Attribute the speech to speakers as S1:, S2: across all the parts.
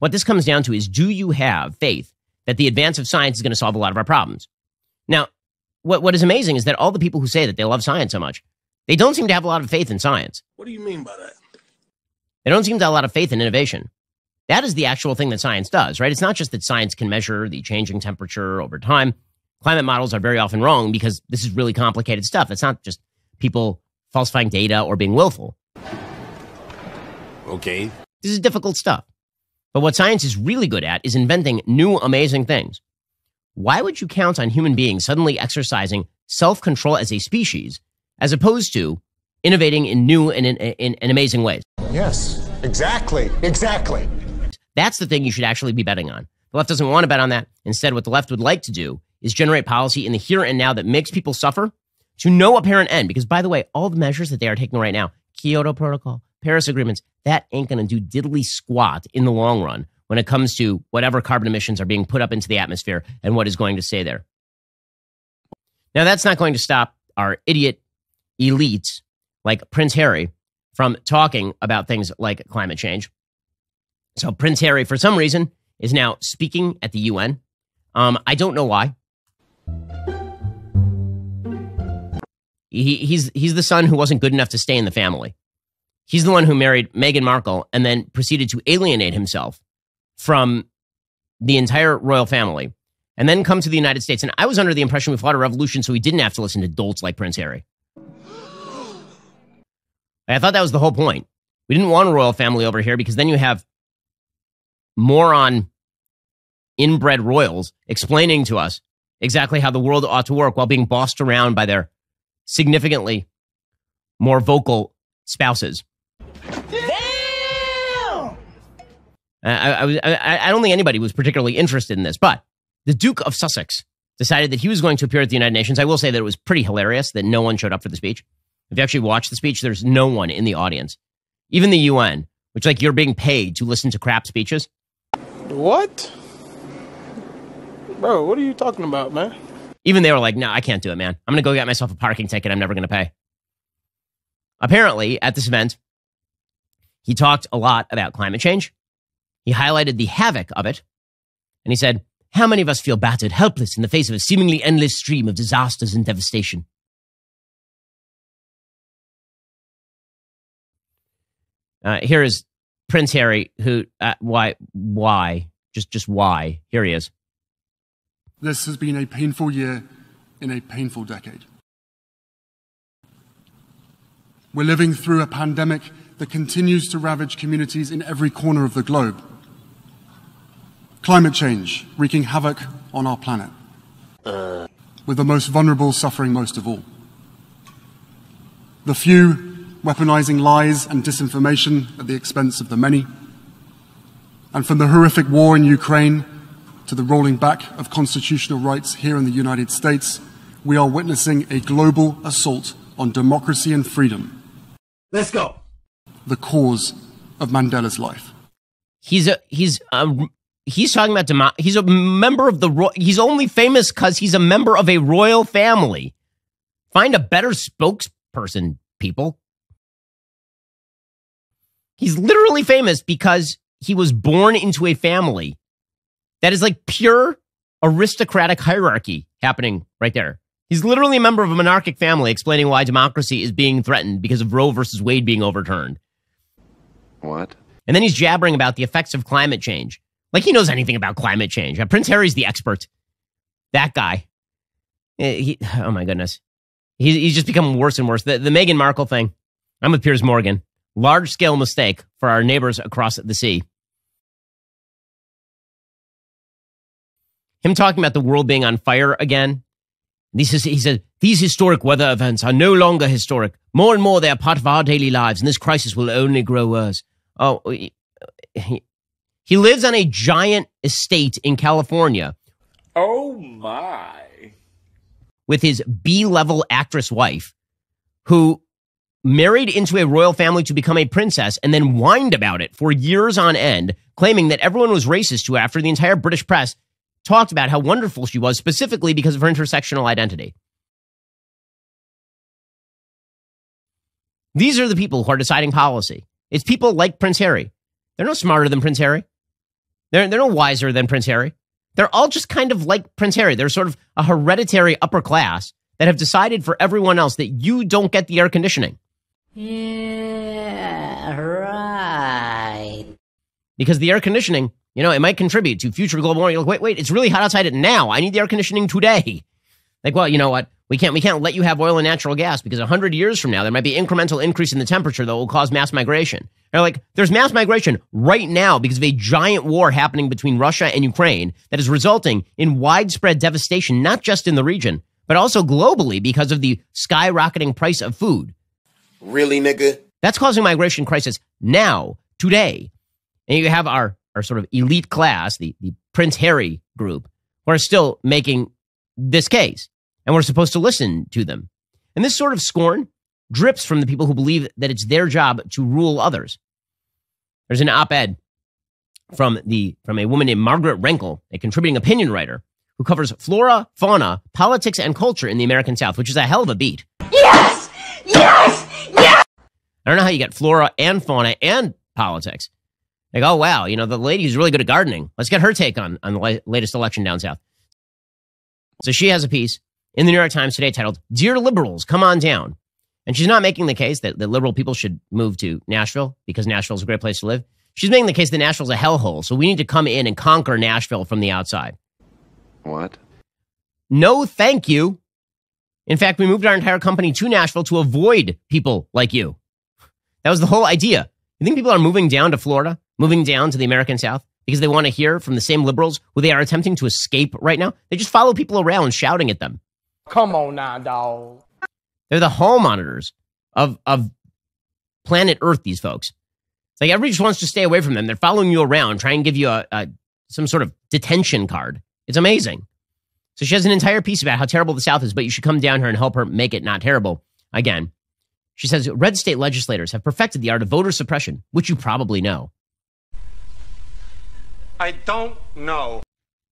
S1: What this comes down to is, do you have faith that the advance of science is going to solve a lot of our problems? Now, what is amazing is that all the people who say that they love science so much, they don't seem to have a lot of faith in science.
S2: What do you mean by that?
S1: They don't seem to have a lot of faith in innovation. That is the actual thing that science does, right? It's not just that science can measure the changing temperature over time. Climate models are very often wrong because this is really complicated stuff. It's not just people falsifying data or being willful.
S2: Okay.
S1: This is difficult stuff. But what science is really good at is inventing new, amazing things. Why would you count on human beings suddenly exercising self-control as a species, as opposed to innovating in new and in amazing ways?
S3: Yes, exactly.
S1: That's the thing you should actually be betting on. The left doesn't want to bet on that. Instead, what the left would like to do is generate policy in the here and now that makes people suffer to no apparent end. Because, by the way, all the measures that they are taking right now, Kyoto Protocol, Paris agreements, that ain't going to do diddly squat in the long run when it comes to whatever carbon emissions are being put up into the atmosphere and what is going to stay there. Now, that's not going to stop our idiot elites like Prince Harry from talking about things like climate change. So Prince Harry, for some reason, is now speaking at the UN. I don't know why. He's the son who wasn't good enough to stay in the family. He's the one who married Meghan Markle and then proceeded to alienate himself from the entire royal family and then come to the United States. And I was under the impression we fought a revolution so we didn't have to listen to dolts like Prince Harry. I thought that was the whole point. We didn't want a royal family over here because then you have moron inbred royals explaining to us exactly how the world ought to work while being bossed around by their significantly more vocal spouses.
S4: Damn!
S1: I don't think anybody was particularly interested in this, but the Duke of Sussex decided that he was going to appear at the United Nations. I will say that it was pretty hilarious that no one showed up for the speech. If you actually watch the speech, there's no one in the audience. Even the UN, which like you're being paid to listen to crap speeches.
S2: What? Bro, what are you talking about, man?
S1: Even they were like, no, I can't do it, man. I'm going to go get myself a parking ticket I'm never going to pay. Apparently, at this event, he talked a lot about climate change. He highlighted the havoc of it. And he said, how many of us feel battered, helpless in the face of a seemingly endless stream of disasters and devastation? Here is Prince Harry, who, why? Just why? Here he is.
S5: This has been a painful year in a painful decade. We're living through a pandemic that continues to ravage communities in every corner of the globe. Climate change wreaking havoc on our planet, with the most vulnerable suffering most of all. The few weaponizing lies and disinformation at the expense of the many. And from the horrific war in Ukraine to the rolling back of constitutional rights here in the United States, we are witnessing a global assault on democracy and freedom.
S4: Let's go.
S5: The cause of Mandela's life.
S1: He's talking about he's a member of he's only famous because he's a member of a royal family. Find a better spokesperson, people. He's literally famous because he was born into a family. That is like pure aristocratic hierarchy happening right there. He's literally a member of a monarchic family explaining why democracy is being threatened because of Roe versus Wade being overturned.
S6: What?
S1: And then he's jabbering about the effects of climate change. Like he knows anything about climate change. Prince Harry's the expert. That guy. Oh my goodness. He's just become worse and worse. The Meghan Markle thing. I'm with Piers Morgan. Large-scale mistake for our neighbors across the sea. Him talking about the world being on fire again. He said, these historic weather events are no longer historic. More and more, they are part of our daily lives, and this crisis will only grow worse. Oh, he lives on a giant estate in California.
S4: Oh, my.
S1: With his B-level actress wife, who married into a royal family to become a princess and then whined about it for years on end, claiming that everyone was racist to her after the entire British press talked about how wonderful she was, specifically because of her intersectional identity. These are the people who are deciding policy. It's people like Prince Harry. They're no smarter than Prince Harry. They're no wiser than Prince Harry. They're all just kind of like Prince Harry. They're sort of a hereditary upper class that have decided for everyone else that you don't get the air conditioning.
S7: Yeah, right.
S1: Because the air conditioning, it might contribute to future global warming. You're like, wait, it's really hot outside now. I need the air conditioning today. Like, well, you know what? We can't let you have oil and natural gas because 100 years from now, there might be incremental increase in the temperature that will cause mass migration. They're like, there's mass migration right now because of a giant war happening between Russia and Ukraine that is resulting in widespread devastation, not just in the region, but also globally because of the skyrocketing price of food.
S8: Really, nigga?
S1: That's causing migration crisis now, today. And you have our sort of elite class, the Prince Harry group, who are still making this case. And we're supposed to listen to them. And this sort of scorn drips from the people who believe that it's their job to rule others. There's an op-ed from a woman named Margaret Renkel, a contributing opinion writer, who covers flora, fauna, politics, and culture in the American South, which is a hell of a beat.
S7: Yes! Yes! Yes!
S1: I don't know how you get flora and fauna and politics. Like, oh, wow, the lady who's really good at gardening. Let's get her take on the latest election down south. So she has a piece in the New York Times today titled, "Dear Liberals, Come On Down." And she's not making the case that liberal people should move to Nashville because Nashville's a great place to live. She's making the case that Nashville's a hellhole, so we need to come in and conquer Nashville from the outside.
S6: What?
S1: No, thank you. In fact, we moved our entire company to Nashville to avoid people like you. That was the whole idea. You think people are moving down to Florida, moving down to the American South because they want to hear from the same liberals who they are attempting to escape right now? They just follow people around shouting at them.
S2: Come on now, dog.
S1: They're the hall monitors of planet Earth, these folks. It's like everybody just wants to stay away from them. They're following you around, trying to give you some sort of detention card. It's amazing. So she has an entire piece about how terrible the South is, but you should come down here and help her make it not terrible. Again, she says, red state legislators have perfected the art of voter suppression, which you probably know.
S3: I don't know.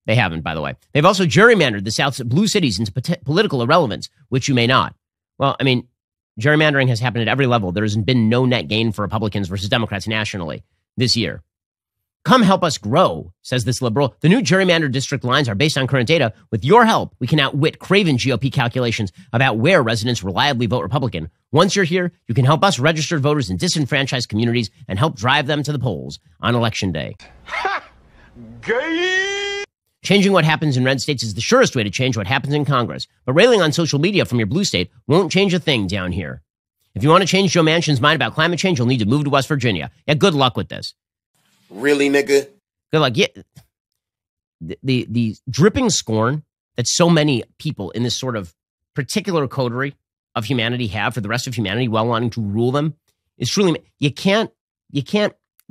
S1: They haven't, by the way. They've also gerrymandered the South's blue cities into political irrelevance, which you may not. Well, I mean, gerrymandering has happened at every level. There has been no net gain for Republicans versus Democrats nationally this year. Come help us grow, says this liberal. The new gerrymandered district lines are based on current data. With your help, we can outwit craven GOP calculations about where residents reliably vote Republican. Once you're here, you can help us registered voters in disenfranchised communities and help drive them to the polls on Election Day.
S3: Ha! Gay!
S1: Changing what happens in red states is the surest way to change what happens in Congress. But railing on social media from your blue state won't change a thing down here. If you want to change Joe Manchin's mind about climate change, you'll need to move to West Virginia. Yeah, good luck with this.
S8: Really, nigga?
S1: Good luck. Yeah. The dripping scorn that so many people in this sort of particular coterie of humanity have for the rest of humanity while wanting to rule them is truly, you can't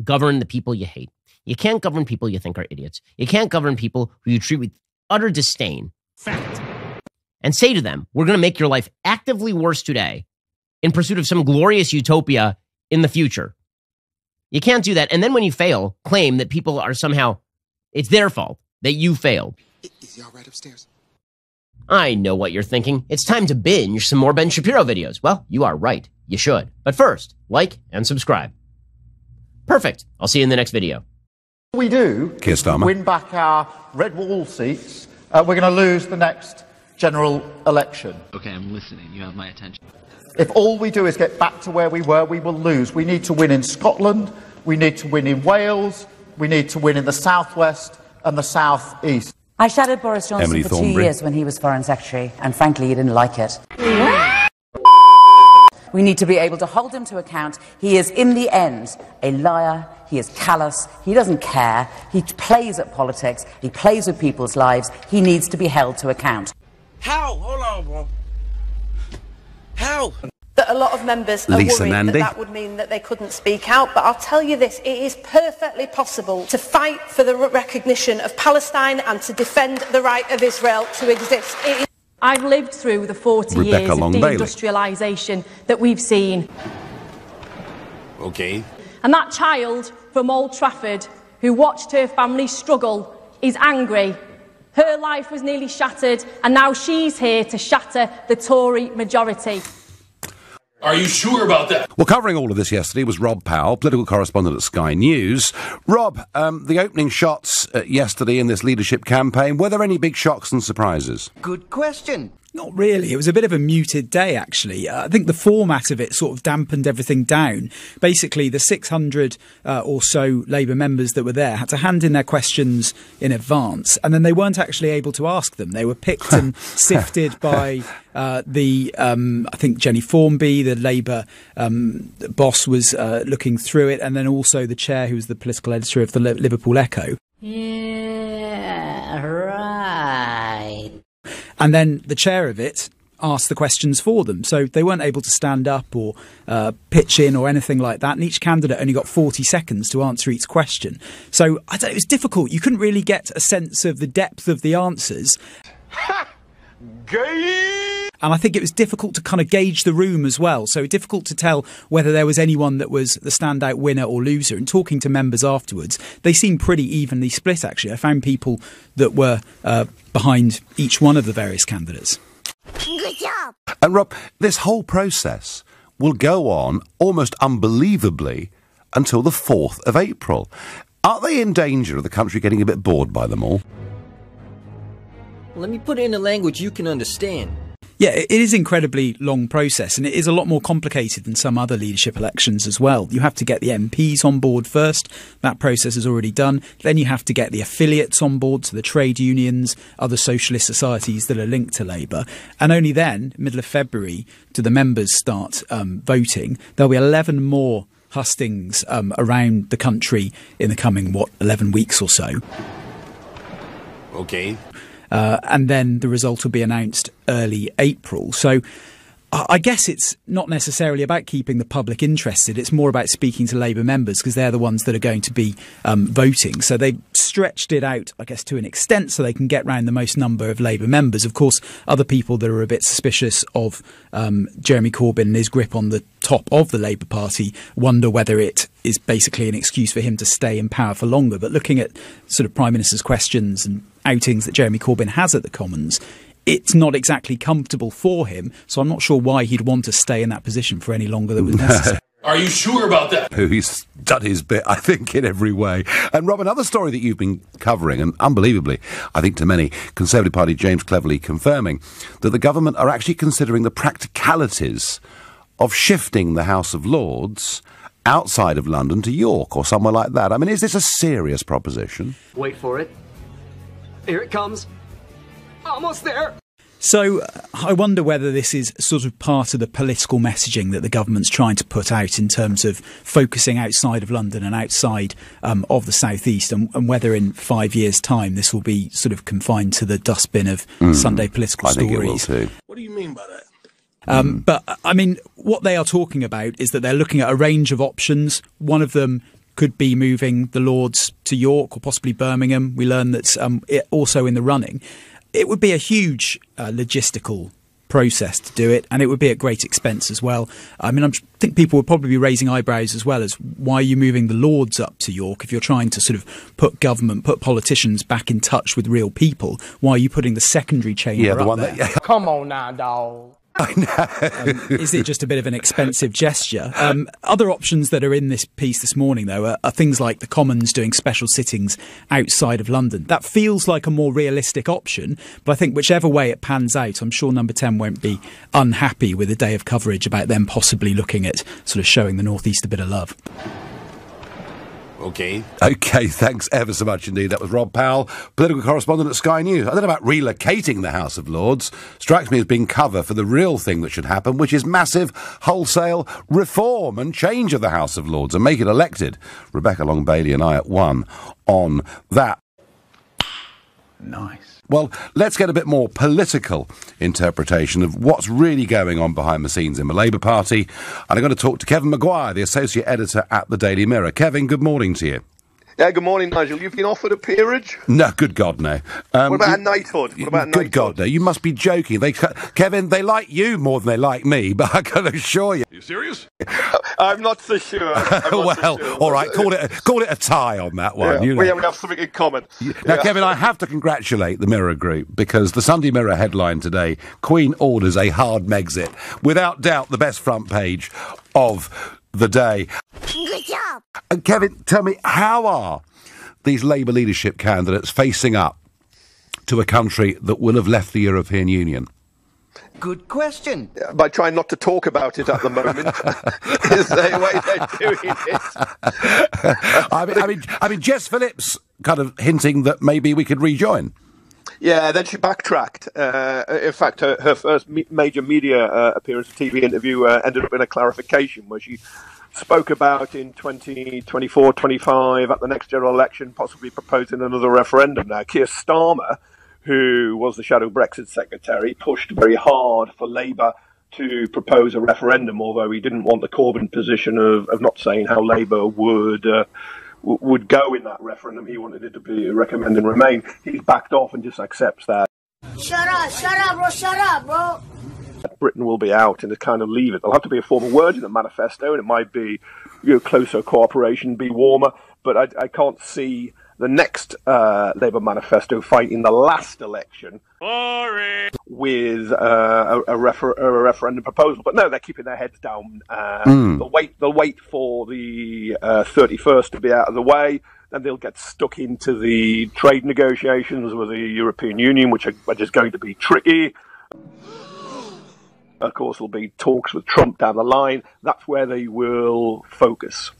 S1: govern the people you hate. You can't govern people you think are idiots. You can't govern people who you treat with utter disdain. Fact. And say to them, we're going to make your life actively worse today in pursuit of some glorious utopia in the future. You can't do that. And then when you fail, claim that people are somehow, it's their fault that you failed.
S3: Is he all right upstairs?
S1: I know what you're thinking. It's time to binge some more Ben Shapiro videos. Well, you are right. You should. But first, like and subscribe. Perfect. I'll see you in the next video.
S9: We do win back our red wall seats, we're going to lose the next general election.
S10: Okay, I'm listening. You have my attention.
S9: If all we do is get back to where we were, we will lose. We need to win in Scotland, we need to win in Wales, we need to win in the southwest and the southeast.
S11: I shadowed Boris Johnson for 2 years when he was Foreign Secretary, and frankly, he didn't like it. We need to be able to hold him to account. He is, in the end, a liar. He is callous. He doesn't care. He plays at politics. He plays with people's lives. He needs to be held to account.
S2: How? Hold on, bro. How?
S12: That a lot of members are worried that would mean that they couldn't speak out. But I'll tell you this, it is perfectly possible to fight for the recognition of Palestine and to defend the right of Israel to exist.
S13: I've lived through the 40 years of deindustrialisation that we've seen.
S2: Okay.
S13: And that child from Old Trafford who watched her family struggle is angry. Her life was nearly shattered, and now she's here to shatter the Tory majority.
S4: Are you sure about that?
S14: Well, covering all of this yesterday was Rob Powell, political correspondent at Sky News. Rob, the opening shots yesterday in this leadership campaign, were there any big shocks and surprises?
S15: Good question.
S16: Not really. It was a bit of a muted day, actually. I think the format of it sort of dampened everything down. Basically, the 600 or so Labour members that were there had to hand in their questions in advance, and then they weren't actually able to ask them. They were picked and sifted by I think Jenny Formby, the Labour boss, was looking through it, and then also the chair, who was the political editor of the Liverpool Echo.
S7: Yeah, right.
S16: And then the chair of it asked the questions for them. So they weren't able to stand up or pitch in or anything like that. And each candidate only got 40 seconds to answer each question. So it was difficult. You couldn't really get a sense of the depth of the answers. And I think it was difficult to kind of gauge the room as well. So difficult to tell whether there was anyone that was the standout winner or loser. And talking to members afterwards, they seemed pretty evenly split, actually. I found people that were behind each one of the various candidates.
S7: Good job.
S14: And Rob, this whole process will go on almost unbelievably until the 4th of April. Are they in danger of the country getting a bit bored by them all?
S15: Let me put it in a language you can understand.
S16: Yeah, it is an incredibly long process, and it is a lot more complicated than some other leadership elections as well. You have to get the MPs on board first. That process is already done. Then you have to get the affiliates on board, so the trade unions, other socialist societies that are linked to Labour. And only then, middle of February, do the members start voting. There'll be 11 more hustings around the country in the coming, 11 weeks or so.
S15: Okay.
S16: And then the result will be announced early April. So I guess it's not necessarily about keeping the public interested. It's more about speaking to Labour members, because they're the ones that are going to be voting. So they've stretched it out, I guess, to an extent so they can get round the most number of Labour members. Of course, other people that are a bit suspicious of Jeremy Corbyn and his grip on the top of the Labour Party wonder whether it is basically an excuse for him to stay in power for longer. But looking at sort of Prime Minister's questions and outings that Jeremy Corbyn has at the Commons, it's not exactly comfortable for him, so I'm not sure why he'd want to stay in that position for any longer than was necessary.
S4: Are you sure about that?
S14: He's done his bit, I think, in every way. And Rob, another story that you've been covering, and unbelievably, I think to many, Conservative Party James Cleverly confirming that the government are actually considering the practicalities of shifting the House of Lords outside of London to York or somewhere like that. I mean, is this a serious proposition?
S17: Wait for it. Here it comes. Almost there.
S16: So I wonder whether this is sort of part of the political messaging that the government's trying to put out in terms of focusing outside of London and outside of the southeast, and whether in 5 years' time this will be sort of confined to the dustbin of Sunday political stories.
S14: I think it will too.
S4: What do you mean by that?
S16: But, I mean, what they are talking about is that they're looking at a range of options. One of them could be moving the Lords to York or possibly Birmingham. We learn that's also in the running. It would be a huge logistical process to do it, and it would be at great expense as well. I mean, I think people would probably be raising eyebrows as well as, why are you moving the Lords up to York if you're trying to sort of put politicians back in touch with real people? Why are you putting the secondary chamber up there?
S2: Come on now, dog.
S14: I know.
S16: Is it just a bit of an expensive gesture? Other options that are in this piece this morning, though, are things like the Commons doing special sittings outside of London. That feels like a more realistic option, but I think whichever way it pans out, I'm sure Number 10 won't be unhappy with a day of coverage about them possibly looking at sort of showing the North East a bit of love.
S14: OK, thanks ever so much indeed. That was Rob Powell, political correspondent at Sky News. I don't know about relocating the House of Lords. Strikes me as being cover for the real thing that should happen, which is massive wholesale reform and change of the House of Lords and make it elected. Rebecca Long-Bailey and I at 1 on that.
S15: Nice.
S14: Well, let's get a bit more political interpretation of what's really going on behind the scenes in the Labour Party. And I'm going to talk to Kevin Maguire, the Associate Editor at the Daily Mirror. Kevin, good morning to you.
S18: Yeah, good morning, Nigel. You've been offered a peerage?
S14: No, good God, no.
S18: What about a knighthood?
S14: Good God, no. You must be joking. Kevin, they like you more than they like me, but I can assure you.
S18: You serious? I'm not so sure.
S14: All right, call it a tie on that one.
S18: Yeah,
S14: you know.
S18: we have something in common.
S14: Now, Kevin, I have to congratulate the Mirror Group because the Sunday Mirror headline today, Queen orders a hard Megxit. Without doubt, the best front page of the day.
S7: Good job.
S14: And Kevin, tell me, how are these Labour leadership candidates facing up to a country that will have left the European Union?
S18: Good question. By trying not to talk about it at the moment is the way they're doing it.
S14: I mean, Jess Phillips kind of hinting that maybe we could rejoin.
S18: Yeah, then she backtracked. In fact, her first major media appearance, a TV interview, ended up in a clarification where she spoke about in 2024, 25, at the next general election, possibly proposing another referendum. Now, Keir Starmer, who was the shadow Brexit secretary, pushed very hard for Labour to propose a referendum, although he didn't want the Corbyn position of not saying how Labour would go in that referendum. He wanted it to be recommend and remain. He's backed off and just accepts that.
S7: Shut up, bro.
S18: Britain will be out and to kind of leave it. There'll have to be a formal word in the manifesto, and it might be closer cooperation, be warmer, but I can't see the next Labour manifesto fighting the last election with a referendum proposal. But no, they're keeping their heads down. They'll wait for the 31st to be out of the way. Then they'll get stuck into the trade negotiations with the European Union, which are just going to be tricky. Of course, there'll be talks with Trump down the line. That's where they will focus.